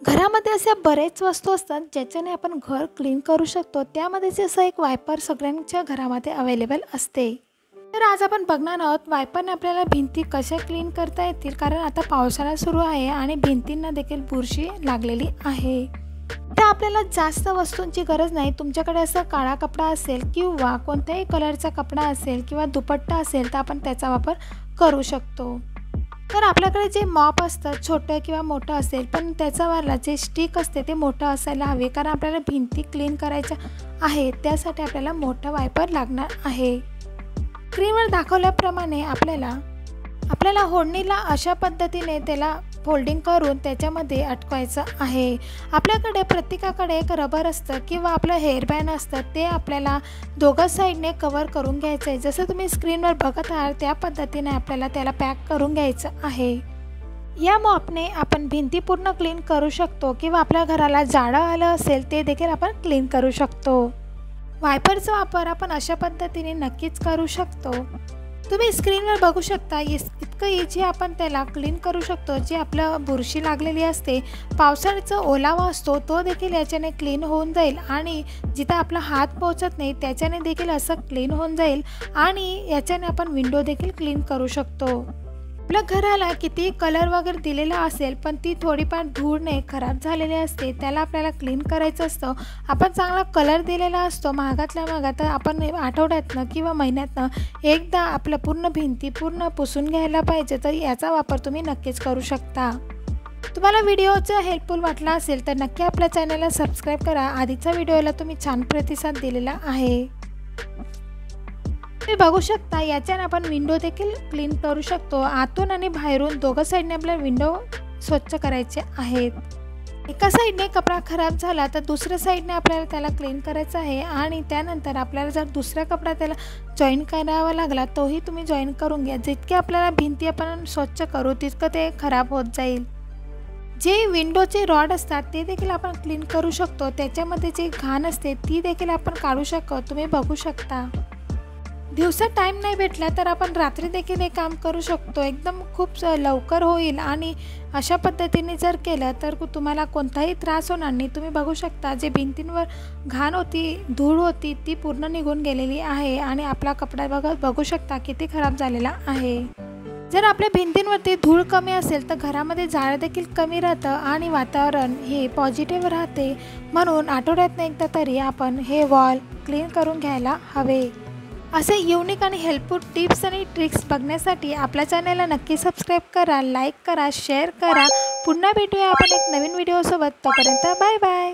घरामध्ये अशा बरेच वस्तू असतात ज्याच्याने आपण घर क्लीन करू शकतो। त्यामध्येच असं एक वायपर सगळ्यांच्या घरामध्ये अवेलेबल असते। तर आज आपण बघणार आहोत वायपरने आपल्याला भिंती कशा क्लीन करता येतील, कारण आता पावसाळा सुरू आहे आणि भिंतींना देखील बुरशी लागलेली आहे। तर आपल्याला जास्त वस्तूंची गरज नाही। तुमच्याकडे असा काळा कपडा असेल किंवा कोणत्याही कलरचा कपडा असेल किंवा दुपट्टा असेल तर आपण त्याचा वापर करू शकतो। तर आपल्याकडे जे मॉप असतं छोटं किंवा मोठं असेल, पण त्याचावाला जे स्टिक असते ते मोठं असायला हवे, कारण आपल्याला भिंती क्लीन करायच्या आहेत त्यासाठी आपल्याला मोठा वायपर लागणार आहे। स्क्रीनवर दाखवल्याप्रमाणे आपल्याला होडणीला अशा पद्धतीने त्याला फोल्डिंग करून त्याच्यामध्ये अटकवायचं आहे। आपल्याकडे प्रत्येकाकडे एक रबर असतं किंवा आपलं हेअरबँड असतं, ते आपल्याला दोघं साईडने कवर करून घ्यायचं आहे। जसं तुम्ही स्क्रीनवर बघत आहात त्या पद्धतीने आपल्याला त्याला पॅक करून घ्यायचं आहे। या मॉपने आपण भिंती पूर्ण क्लीन करू शकतो किंवा आपल्या घराला जाळं आलं असेल ते देखील आपण क्लीन करू शकतो। वायपरचा वापर आपण अशा पद्धतीने नक्कीच करू शकतो। तुम्ही स्क्रीनवर बघू शकता इतकं इझी आपण त्याला क्लीन करू शकतो। जे आपलं बुरशी लागलेली असते, पावसाळ्याचा ओलावा असतो, तो देखील याच्याने क्लीन होऊन जाईल आणि जिथं आपला हात पोहोचत नाही त्याच्याने देखील असं क्लीन होऊन जाईल आणि याच्याने आपण विंडो देखील क्लीन करू शकतो। आपल्या घराला किती कलर वगैरे दिलेला असेल पण ती थोडीफार धूळने खराब झालेली असते, त्याला आपल्याला क्लीन करायचं असतं। आपण चांगला कलर दिलेला असतो, महागातल्या महागात आपण आठवड्यातनं किंवा महिन्यातनं एकदा आपलं पूर्ण भिंती पूर्ण पुसून घ्यायला पाहिजे। तर याचा वापर तुम्ही नक्कीच करू शकता। तुम्हाला व्हिडिओचा हेल्पफुल वाटला असेल तर नक्की आपल्या चॅनलला सबस्क्राईब करा। आधीच्या व्हिडिओला तुम्ही छान प्रतिसाद दिलेला आहे। तुम्ही बघू शकता याच्याने आपण विंडो देखील क्लीन करू शकतो। आतून आणि बाहेरून दोघं साईडने आपल्या विंडो स्वच्छ करायचे आहेत। एका साईडने कपडा खराब झाला तर दुसऱ्या साईडने आपल्याला त्याला क्लीन करायचं आहे आणि त्यानंतर आपल्याला जर दुसरा कपडा त्याला जॉईन करावा लागला तोही तुम्ही जॉईन करून घ्या। जितके आपल्याला भिंती आपण स्वच्छ करू तितकं ते खराब होत जाईल। जे विंडोचे रॉड असतात ते देखील आपण क्लीन करू शकतो। त्याच्यामध्ये जे घाण असते ती देखील आपण काढू शकतो। तुम्ही बघू शकता दिवसा टाईम नाही भेटला तर आपण रात्री देखील हे काम करू शकतो। एकदम खूप लवकर होईल आणि अशा पद्धतीने जर केलं तर तुम्हाला कोणताही त्रास होणार नाही। तुम्ही बघू शकता जे भिंतींवर घाण होती, धूळ होती ती पूर्ण निघून गेलेली आहे आणि आपला कपडा बघू शकता किती खराब झालेला आहे। जर आपल्या भिंतींवरती धूळ कमी असेल तर घरामध्ये जाळं देखील कमी राहतं आणि वातावरण हे पॉझिटिव्ह राहते। म्हणून आठवड्यातनं एकदा तरी आपण हे वॉल क्लीन करून घ्यायला हवे। असे युनिक आणि हेल्पफुल टिप्स आणि ट्रिक्स बघण्यासाठी आपल्या चॅनलला नक्की सबस्क्राईब करा, लाईक करा, शेअर करा। पुन्हा भेटूया आपण एक नवीन व्हिडिओसोबत। तोपर्यंत बाय बाय।